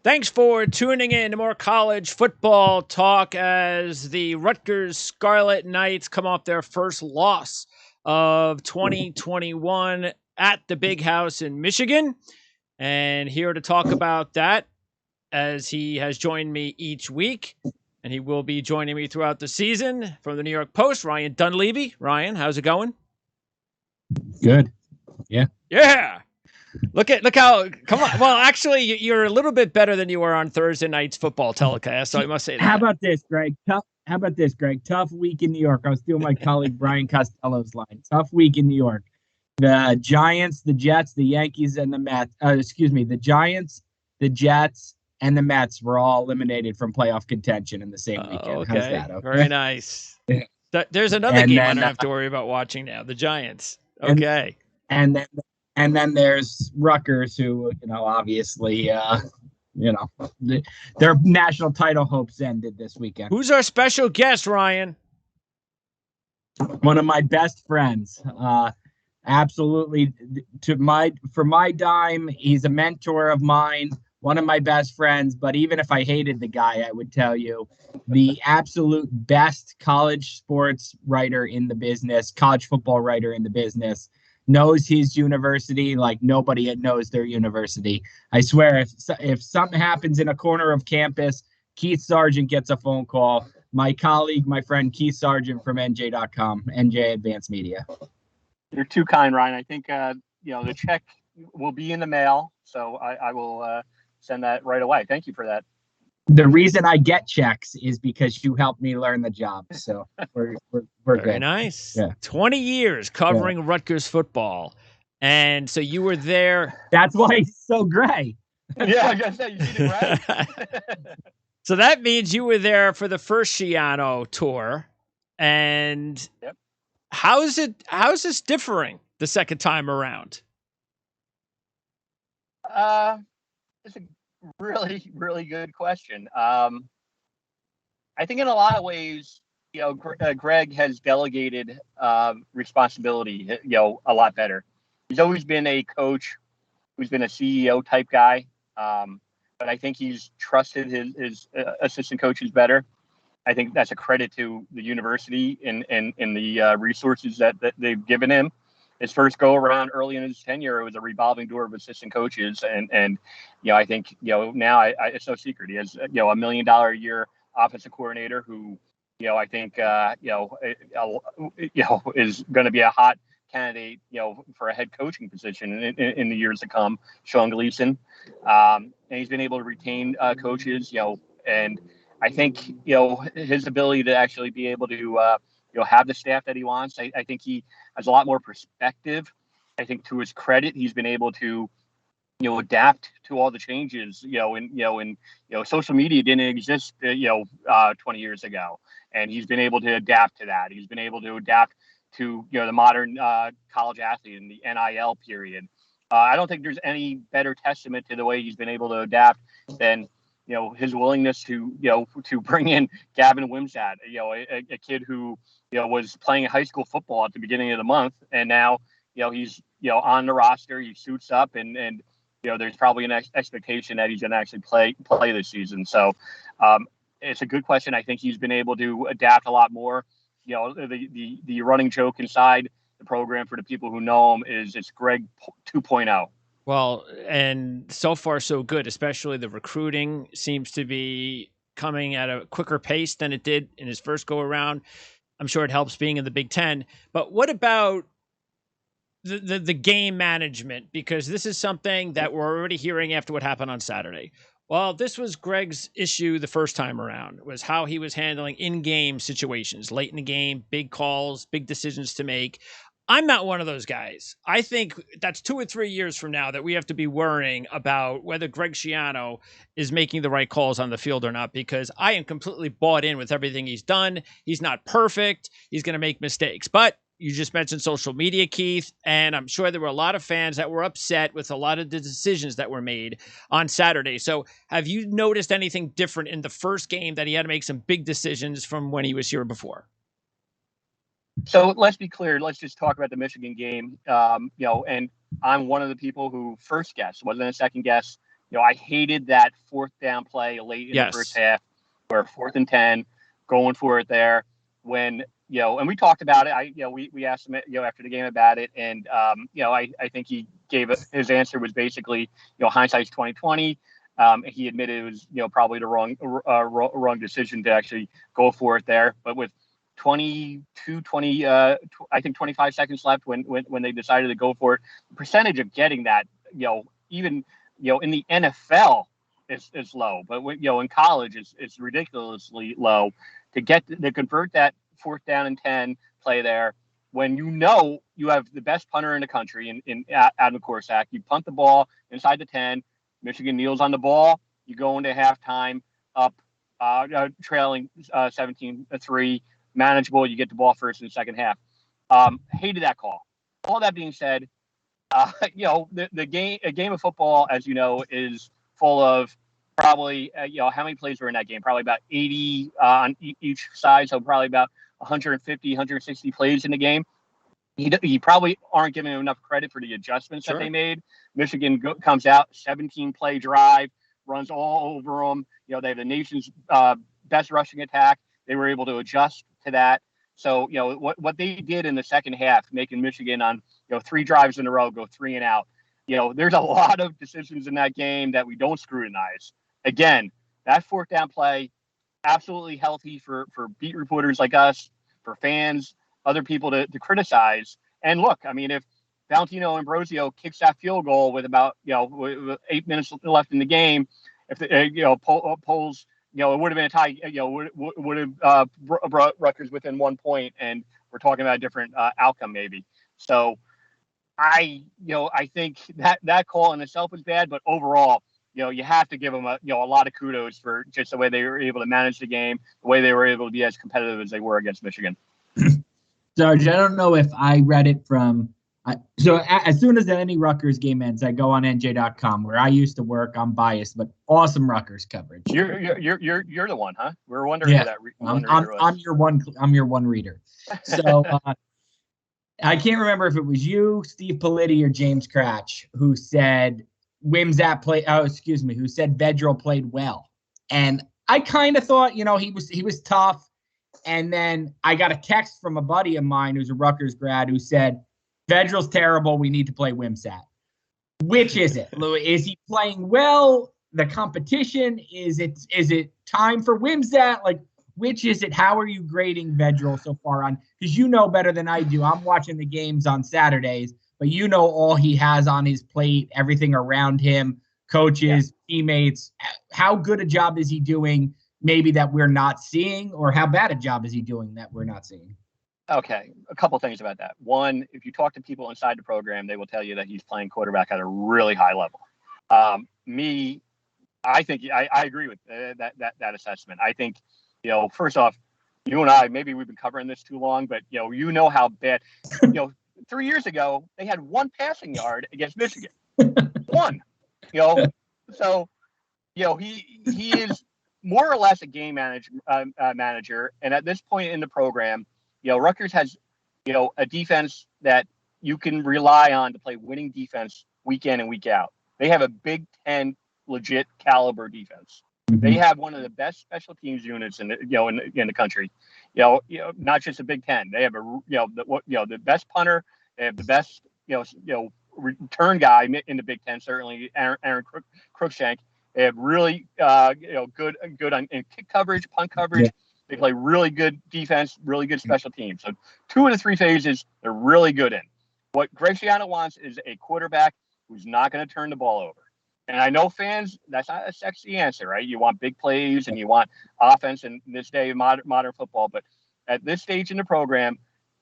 Thanks for tuning in to more college football talk as the Rutgers Scarlet Knights come off their first loss of 2021 at the Big House in Michigan. And here to talk about that, as he has joined me each week, and he will be joining me throughout the season, from the New York Post, Ryan Dunleavy. Ryan, how's it going? Good. Yeah. Yeah. Look how, come on. Well, actually, you're a little bit better than you were on Thursday night's football telecast, so I must say that. How about this, Greg? Tough week in New York. I was stealing my colleague Brian Costello's line. Tough week in New York. The Giants, the Jets, the Yankees, and the Mets. The Giants, the Jets, and the Mets were all eliminated from playoff contention in the same weekend. Okay. How's that? Okay. Very nice. Yeah. There's another game I don't have to worry about watching now. The Giants. Okay. And then there's Rutgers, who, obviously, their national title hopes ended this weekend. Who's our special guest, Ryan? One of my best friends. Absolutely. For my dime, he's a mentor of mine, one of my best friends. But even if I hated the guy, I would tell you the absolute best college sports writer in the business, college football writer in the business. Knows his university like nobody knows their university. I swear, if something happens in a corner of campus, Keith Sargeant gets a phone call. My colleague, my friend Keith Sargeant from NJ.com, NJ Advanced Media. You're too kind, Ryan. I think the check will be in the mail, so I will send that right away. Thank you for that. The reason I get checks is because you helped me learn the job. So we're Very good. Nice. Yeah. 20 years covering Rutgers football. And so you were there. That's why he's so gray. Yeah, I guess that you did it right. So that means you were there for the first Schiano tour. And yep. How's this differing the second time around? It's a really, really good question. I think in a lot of ways, Greg has delegated responsibility, a lot better. He's always been a coach who's been a CEO type guy, but I think he's trusted his assistant coaches better. I think that's a credit to the university and the resources that they've given him. His first go around early in his tenure, it was a revolving door of assistant coaches. And I think, now it's no secret. He has, $1 million a year offensive coordinator who, I think, is going to be a hot candidate, for a head coaching position in the years to come, Sean Gleason. And he's been able to retain coaches, and I think, his ability to actually be able to, have the staff that he wants. I think he has a lot more perspective. I think, to his credit, he's been able to, adapt to all the changes. Social media didn't exist, 20 years ago, and he's been able to adapt to that. He's been able to adapt to, the modern college athlete in the NIL period. I don't think there's any better testament to the way he's been able to adapt than his willingness to bring in Gavin Wimsatt, a kid who was playing high school football at the beginning of the month, and now he's on the roster. He suits up, and there's probably an expectation that he's going to actually play this season. So it's a good question. I think he's been able to adapt a lot more. The running joke inside the program for the people who know him is it's Greg 2.0. Well, and so far so good, especially the recruiting seems to be coming at a quicker pace than it did in his first go around. I'm sure it helps being in the Big Ten. But what about the game management? Because this is something that we're already hearing after what happened on Saturday. Well, this was Greg's issue the first time around, was how he was handling in-game situations, late in the game, big calls, big decisions to make. I'm not one of those guys. I think that's 2 or 3 years from now that we have to be worrying about whether Greg Schiano is making the right calls on the field or not, because I am completely bought in with everything he's done. He's not perfect. He's going to make mistakes. But you just mentioned social media, Keith, and I'm sure there were a lot of fans that were upset with a lot of the decisions that were made on Saturday. So have you noticed anything different in the first game that he had to make some big decisions from when he was here before? So let's be clear. Let's just talk about the Michigan game. And I'm one of the people who first guessed, wasn't a second guess, I hated that fourth down play late in the first half where 4th and 10, going for it there when, and we talked about it. We asked him, after the game about it. And, I think he gave his answer was basically, hindsight's 20/20. He admitted it was, probably the wrong decision to actually go for it there. But with 20, I think 25 seconds left when they decided to go for it, the percentage of getting that, even, in the NFL is low, but in college it's ridiculously low to convert that 4th down and 10 play there when you have the best punter in the country in Adam Korsak. You punt the ball inside the 10. Michigan kneels on the ball. You go into halftime up, trailing 17-3, manageable. You get the ball first in the second half. Hated that call. All that being said, a game of football, as you know, is full of probably, how many plays were in that game? Probably about 80 on each side, so probably about 150, 160 plays in the game. He probably aren't giving him enough credit for the adjustments that they made. Michigan comes out, 17-play drive, runs all over them. They have the nation's best rushing attack. They were able to adjust to that. So, what they did in the second half, making Michigan on, 3 drives in a row go 3 and out. There's a lot of decisions in that game that we don't scrutinize. Again, that 4th down play, absolutely healthy for beat reporters like us, for fans, other people to criticize. And look, I mean, if Valentino Ambrosio kicks that field goal with about, with 8 minutes left in the game, if the, polls, it would have been a tie, would have brought Rutgers within 1 point, and we're talking about a different outcome maybe. So I think that call in itself was bad, but overall, you have to give them a lot of kudos for just the way they were able to manage the game, the way they were able to be as competitive as they were against Michigan. Sarge, I don't know if I read it from. So as soon as any Rutgers game ends, I go on NJ.com where I used to work. I'm biased, but awesome Rutgers coverage. You're the one, huh? We're wondering who that I'm your one reader. So I can't remember if it was you, Steve Politti, or James Cratch who said who said Vedral played well, and I kind of thought he was tough. And then I got a text from a buddy of mine who's a Rutgers grad who said, Vedral's terrible. We need to play Wimsatt. Which is it? Is he playing well? The competition? Is it time for Wimsatt? Like, which is it? How are you grading Vedral so far on? Because you know better than I do. I'm watching the games on Saturdays, but all he has on his plate, everything around him, coaches, teammates. How good a job is he doing? Maybe that we're not seeing, or how bad a job is he doing that we're not seeing? Okay, a couple things about that. One, if you talk to people inside the program, they will tell you that he's playing quarterback at a really high level. I think I agree with that assessment. I think, first off, you and I, maybe we've been covering this too long, but how bad. 3 years ago they had 1 passing yard against Michigan. 1. So he is more or less a game manager. And at this point in the program, Rutgers has, a defense that you can rely on to play winning defense week in and week out. They have a Big Ten legit caliber defense. Mm-hmm. They have one of the best special teams units in the country. Not just a Big Ten. They have the best punter. They have the best return guy in the Big Ten. Certainly, Aaron Cruikshank. They have really, good on in kick coverage, punt coverage. Yeah. They play really good defense, really good special teams. So 2 of the 3 phases, they're really good in. What Greg Schiano wants is a quarterback who's not going to turn the ball over. And I know fans, that's not a sexy answer, right? You want big plays and you want offense in this day of modern football. But at this stage in the program,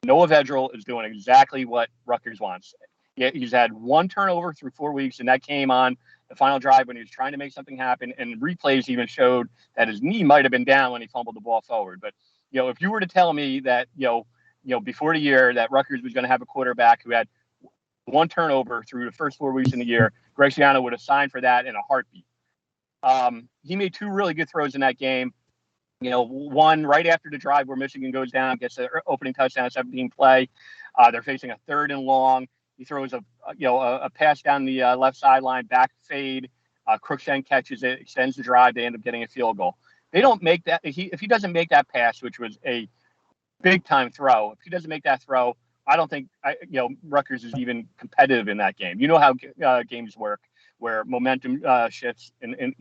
Noah Vedral is doing exactly what Rutgers wants. He's had 1 turnover through 4 weeks, and that came on the final drive when he was trying to make something happen. And replays even showed that his knee might have been down when he fumbled the ball forward. But, if you were to tell me that, before the year that Rutgers was going to have a quarterback who had 1 turnover through the first 4 weeks in the year, Greg Schiano would have signed for that in a heartbeat. He made 2 really good throws in that game. One right after the drive where Michigan goes down, gets the opening touchdown, 17 play. They're facing a 3rd and long. He throws a pass down the left sideline, back fade, Crookshank catches it, extends the drive. They end up getting a field goal. They don't make that. If he doesn't make that pass, which was a big time throw, if he doesn't make that throw, I don't think Rutgers is even competitive in that game. You know how games work, where momentum shifts, and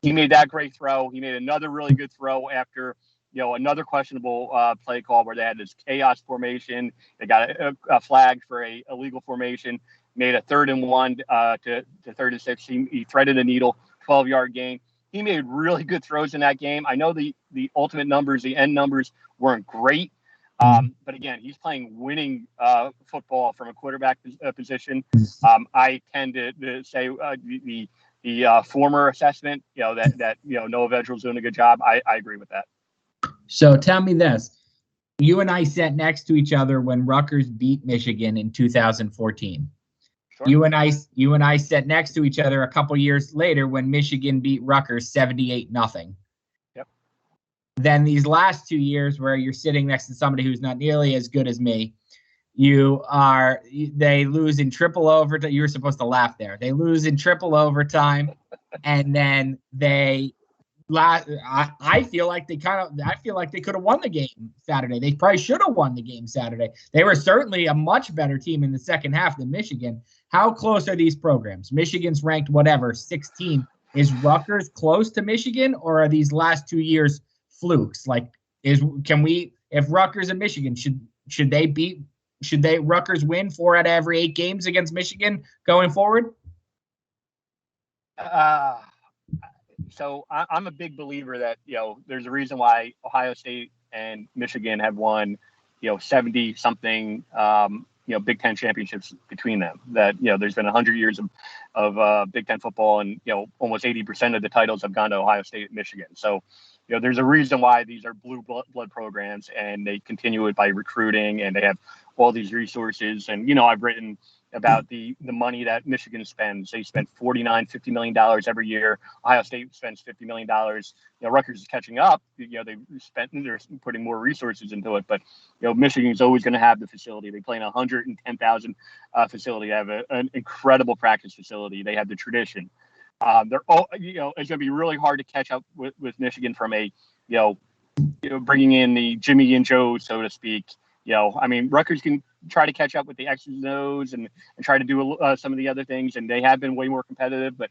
he made that great throw. He made another really good throw after another questionable play call where they had this chaos formation. They got a flag for a illegal formation. Made a 3rd and 1 to 3rd and 6. He threaded a needle, 12-yard gain. He made really good throws in that game. I know the ultimate numbers, the end numbers weren't great. But again, he's playing winning football from a quarterback position. I tend to say the former assessment, that Noah Vedral's doing a good job. I agree with that. So tell me this. You and I sat next to each other when Rutgers beat Michigan in 2014. Sure. You and I sat next to each other a couple years later when Michigan beat Rutgers 78-0. Yep. Then these last 2 years where you're sitting next to somebody who's not nearly as good as me, they lose in triple overtime. You were supposed to laugh there. They lose in triple overtime, and then I feel like they could have won the game Saturday. They probably should have won the game Saturday. They were certainly a much better team in the second half than Michigan. How close are these programs? Michigan's ranked 16. Is Rutgers close to Michigan, or are these last 2 years flukes? If Rutgers and Michigan should Rutgers win 4 out of every 8 games against Michigan going forward? So I'm a big believer that, there's a reason why Ohio State and Michigan have won, 70 something, Big Ten championships between them. That, there's been 100 years of Big Ten football, and, almost 80% of the titles have gone to Ohio State and Michigan. So, there's a reason why these are blue blood programs, and they continue it by recruiting, and they have all these resources. And, I've written about the money that Michigan spends. They spend $50 million every year. Ohio State spends $50 million. Rutgers is catching up. They're putting more resources into it, but Michigan is always going to have the facility. They play in 110,000 facility. They have an incredible practice facility. They have the tradition. They're all, it's going to be really hard to catch up with Michigan from a, bringing in the Jimmy and Joe, so to speak. Rutgers can try to catch up with the X's and O's and try to do some of the other things, and they have been way more competitive. But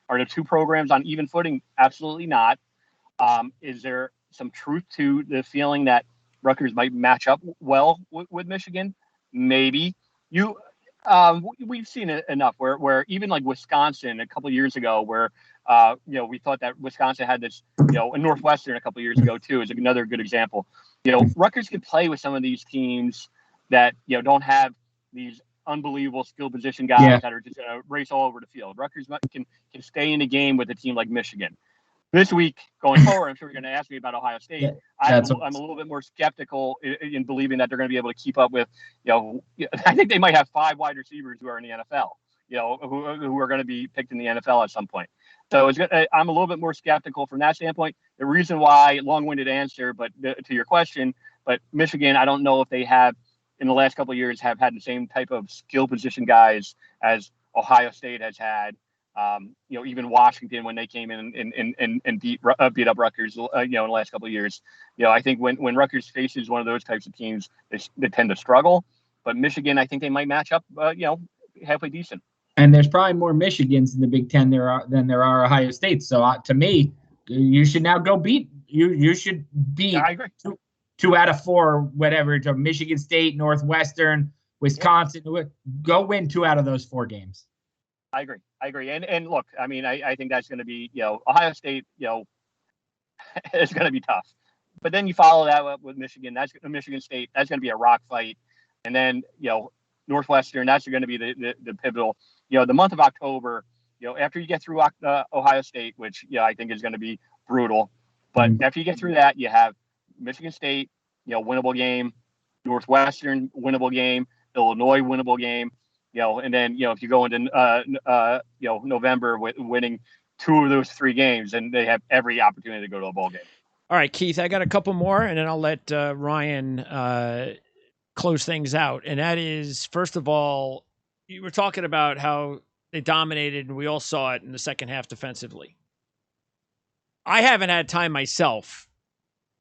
are the two programs on even footing? Absolutely not. Is there some truth to the feeling that Rutgers might match up well with Michigan? Maybe. We've seen it enough where even like Wisconsin a couple of years ago, where we thought that Wisconsin had this, and Northwestern a couple of years ago too is another good example. Rutgers could play with some of these teams that don't have these unbelievable skill position guys that are just going to race all over the field. Rutgers can stay in the game with a team like Michigan. This week, going forward, I'm sure you're going to ask me about Ohio State. I'm a little bit more skeptical in believing that they're going to be able to keep up with, I think they might have 5 wide receivers who are in the NFL, who are going to be picked in the NFL at some point. So I'm a little bit more skeptical from that standpoint. The reason why, long-winded answer, but to your question, but Michigan, I don't know if they have, in the last couple of years, have had the same type of skill position guys as Ohio State has had. Even Washington, when they came in and beat up Rutgers, in the last couple of years, I think when Rutgers faces one of those types of teams, they tend to struggle. But Michigan, I think they might match up, halfway decent. And there's probably more Michigans in the Big Ten than there are Ohio States. So to me, you should now go beat. You should beat. I agree. 2 out of 4, whatever, to Michigan State, Northwestern, Wisconsin. Yeah. Go win 2 out of those 4 games. I agree. And look, I think that's going to be, Ohio State, it's going to be tough. But then you follow that up with Michigan. That's Michigan State. That's going to be a rock fight. And then, Northwestern, that's going to be the pivotal. The month of October, after you get through Ohio State, which, I think is going to be brutal. But after you get through that, you have Michigan State, winnable game, Northwestern, winnable game, Illinois, winnable game. And then, if you go into, November with winning 2 of those 3 games, and they have every opportunity to go to a bowl game. All right, Keith, I got a couple more, and then I'll let Ryan close things out. And that is, first of all, you were talking about how They dominated, and we all saw it in the second half defensively. I haven't had time myself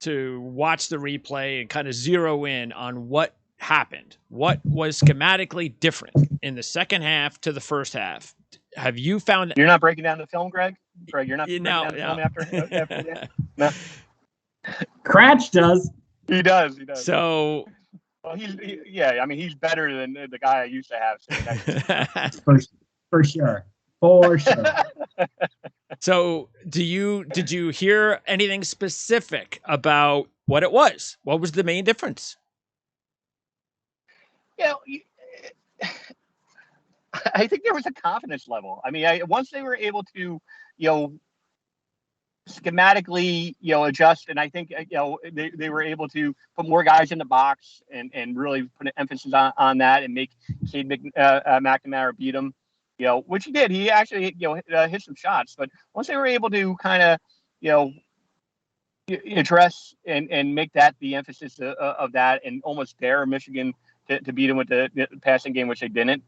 to watch the replay and kind of zero in on what happened. What was schematically different in the second half to the first half? Have you found? You're not breaking down the film, Greg? Greg, you're not breaking down the No. film after that? No. Cratch does. He does. So, well, I mean, he's better than the guy I used to have sitting next to me. For sure. For sure. So did you hear anything specific about what it was? What was the main difference? I think there was a confidence level. I mean, once they were able to, schematically, adjust, and I think, they were able to put more guys in the box and really put an emphasis on that and make Cade McNamara beat him, which he did. He actually, hit some shots. But once they were able to kind of, address and make that the emphasis of that and almost dare Michigan to beat him with the passing game, which they didn't.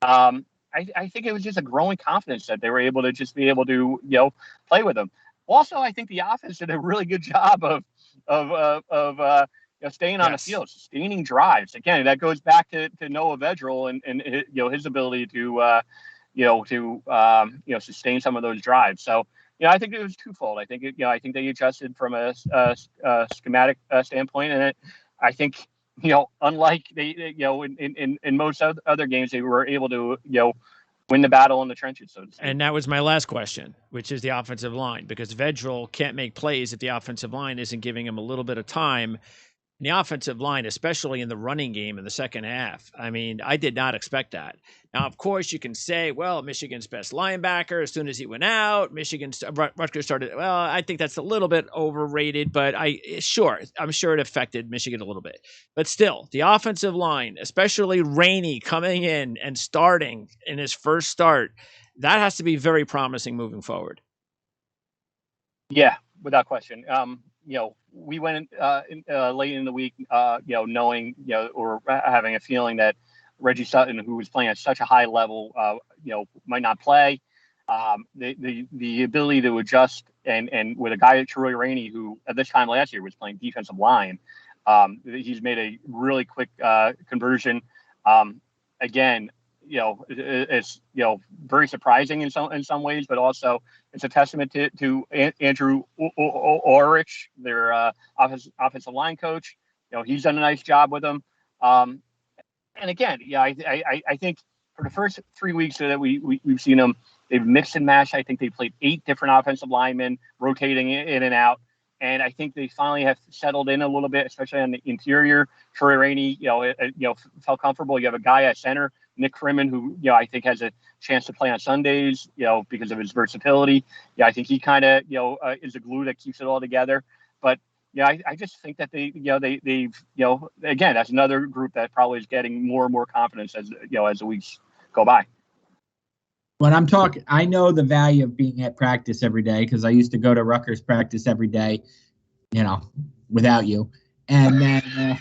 I think it was just a growing confidence that they were able to just be able to, play with them. Also, I think the offense did a really good job of staying on the field, sustaining drives. Again, that goes back to Noah Vedral and his ability to sustain some of those drives. So, I think it was twofold. I think they adjusted from a schematic standpoint, and I think unlike in most other games, they were able to win the battle in the trenches, so to speak. And that was my last question, which is the offensive line, because Vedral can't make plays if the offensive line isn't giving him a little bit of time. And the offensive line, especially in the running game in the second half, I mean, I did not expect that. Now, of course, you can say, well, Michigan's best linebacker, as soon as he went out, Rutgers started. Well, I think that's a little bit overrated, but I'm sure it affected Michigan a little bit. But still, the offensive line, especially Rainey coming in and starting in his first start, that has to be very promising moving forward. Yeah, without question. We went late in the week, knowing, or having a feeling that Reggie Sutton, who was playing at such a high level, might not play. The ability to adjust and with a guy like Troy Rainey, who at this time last year was playing defensive line, he's made a really quick conversion. Again, it's very surprising in some ways, but also it's a testament to Andrew Orich, their offensive line coach. He's done a nice job with them. And again, I think for the first 3 weeks that we've seen them, they've mixed and matched. I think they played 8 different offensive linemen rotating in and out. And I think they finally have settled in a little bit, especially on the interior. Troy Rainey, felt comfortable. You have a guy at center, Nick Crimmin, who, I think has a chance to play on Sundays, because of his versatility. I think he kind of, is a glue that keeps it all together. But, I just think that they've, again, that's another group that probably is getting more and more confidence as the weeks go by. When I'm talking, I know the value of being at practice every day because I used to go to Rutgers practice every day, without you. And then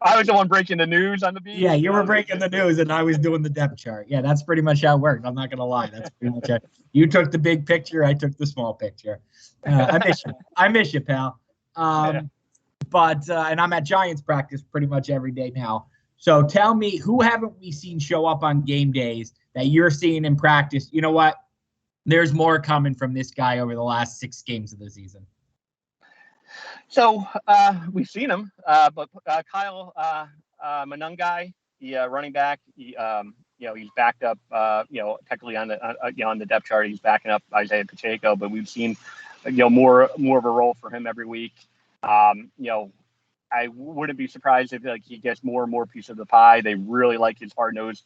I was the one breaking the news on the beat. Yeah, you were breaking the news and I was doing the depth chart. Yeah, that's pretty much how it worked. I'm not going to lie. That's pretty much it. You took the big picture. I took the small picture. I miss you. I miss you, pal. But and I'm at Giants practice pretty much every day now. So tell me, who haven't we seen show up on game days that you're seeing in practice? You know what? There's more coming from this guy over the last 6 games of the season. So we've seen him, but Kyle Monangai, the running back, he's backed up, technically on the depth chart, he's backing up Isaiah Pacheco, but we've seen, more of a role for him every week. I wouldn't be surprised if he gets more and more piece of the pie. They really like his hard-nosed,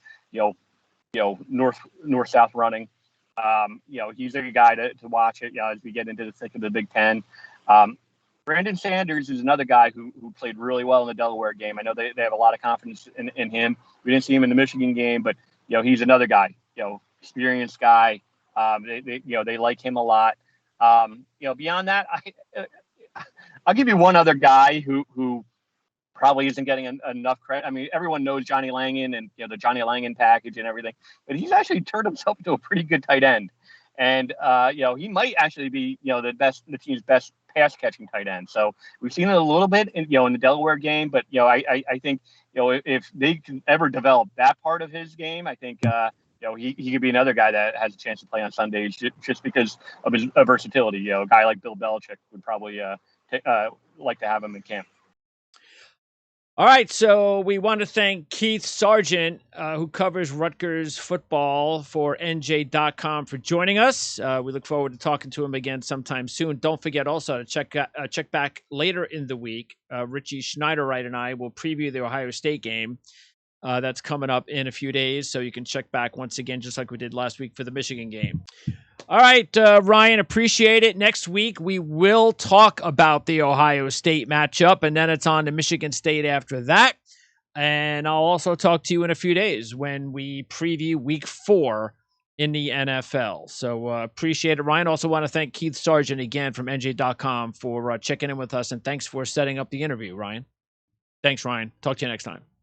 north-south running. He's a guy to watch it, as we get into the thick of the Big Ten. Brandon Sanders is another guy who played really well in the Delaware game. I know they have a lot of confidence in him. We didn't see him in the Michigan game, but he's another guy, experienced guy. They like him a lot. Beyond that, I'll give you one other guy who probably isn't getting enough credit. I mean, everyone knows Johnny Langan and the Johnny Langan package and everything, but he's actually turned himself into a pretty good tight end. And he might actually be the team's best pass catching tight end. So we've seen it a little bit in the Delaware game, but I think if they can ever develop that part of his game, I think he could be another guy that has a chance to play on Sundays just because of his versatility. A guy like Bill Belichick would probably like to have him in camp. All right, so we want to thank Keith Sargeant, who covers Rutgers football for NJ.com, for joining us. We look forward to talking to him again sometime soon. Don't forget also to check back later in the week. Richie Schneiderwright and I will preview the Ohio State game. That's coming up in a few days, so you can check back once again, just like we did last week for the Michigan game. All right, Ryan, appreciate it. Next week, we will talk about the Ohio State matchup, and then it's on to Michigan State after that. And I'll also talk to you in a few days when we preview Week 4 in the NFL. So appreciate it, Ryan. Also want to thank Keith Sargeant again from NJ.com for checking in with us, and thanks for setting up the interview, Ryan. Thanks, Ryan. Talk to you next time.